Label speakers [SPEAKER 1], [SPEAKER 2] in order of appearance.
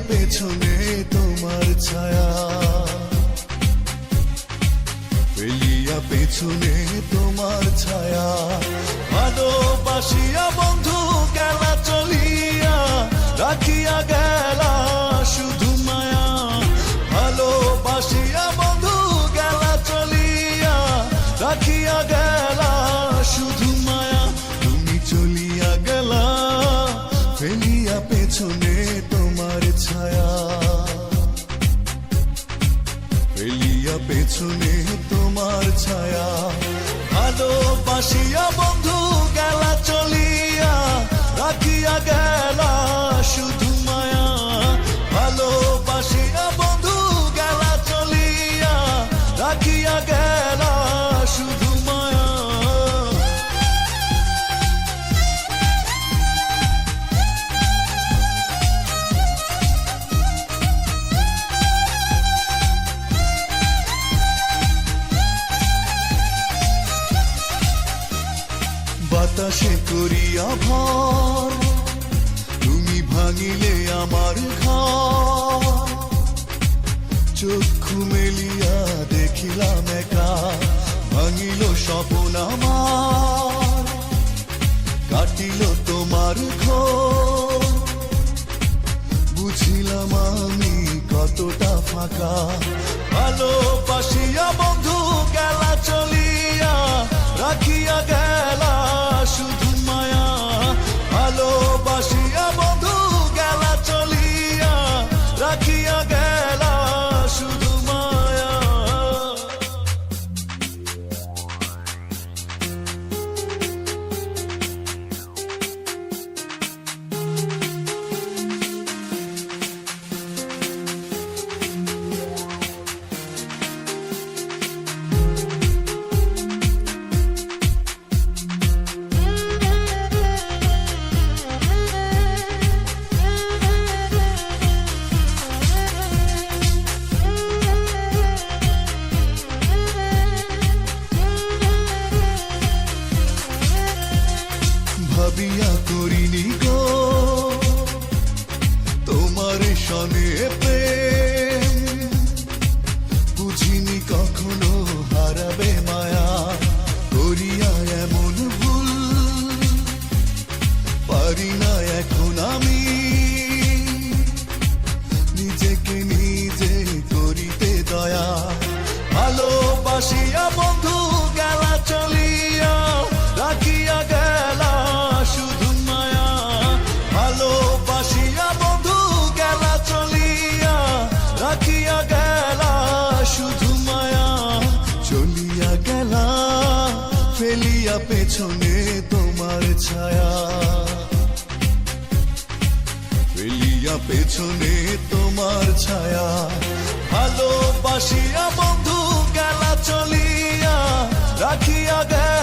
[SPEAKER 1] পেছনে তোমার ছায়া, ফেলিয়া পেছনে তোমার ছায়া, ভালোবাসিয়া বন্ধু গেলা চলিয়া, রাখিয়া গেলা শুধু মায়া, ভালোবাসিয়া বন্ধু গেলা চলিয়া, রাখিয়া গেলা শুধু মায়া, তুমি চলিয়া গেলা ফেলিয়া পেছনে তোমার ছায়া, ফেলিয়া পেছনে তোমার ছায়া, ভালোবাসিয়া বন্ধু গেলা চলিয়া, রাখিয়া গেলা শুধু মায়া, ভালোবাসিয়া বন্ধু গেলা চলিয়া, রাখিয়া গেলা শুধু মায়া। বাতাসে করিয়া ভর তুমি ভাঙিলে আমার ঘর, চক্ষু মেলিয়া দেখিলাম একা, ভাঙিল স্বপ্ন আমার, কাটিল তোমার ঘর, বুঝিলাম আমি কতটা ফাঁকা, ভালোবাসিয়া বন্ধু গেলা চলিয়া, রাখিয়া গেলা শুধু মায়া, ভালোবাসিয়া বন্ধু গেলা চলিয়া, রাখিয়া গেলা শুধু মায়া। ভাবিয়া করিনি গো তোমার সনে প্রেম, বুঝিনি কখনো হারাবে মায়া, করিয়া এমন ভুল পারি না এখন আমি, নিজেকে নিজে করিতে দয়া, ভালোবাসিয়া বন্ধু গেলা চলিয়া, রাখিয়া গেলা শুধু মায়া, ভালোবাসিয়া বন্ধু গেলা চলিয়া, রাখিয়া গেলা শুধু মায়া, চলিয়া গেলা ফেলিয়া পেছনে তোমার ছায়া, ফেলিয়া পেছনে তোমার ছায়া, ভালোবাসিয়া বন্ধু গেলা চলিয়া, রাখিয়া গেলা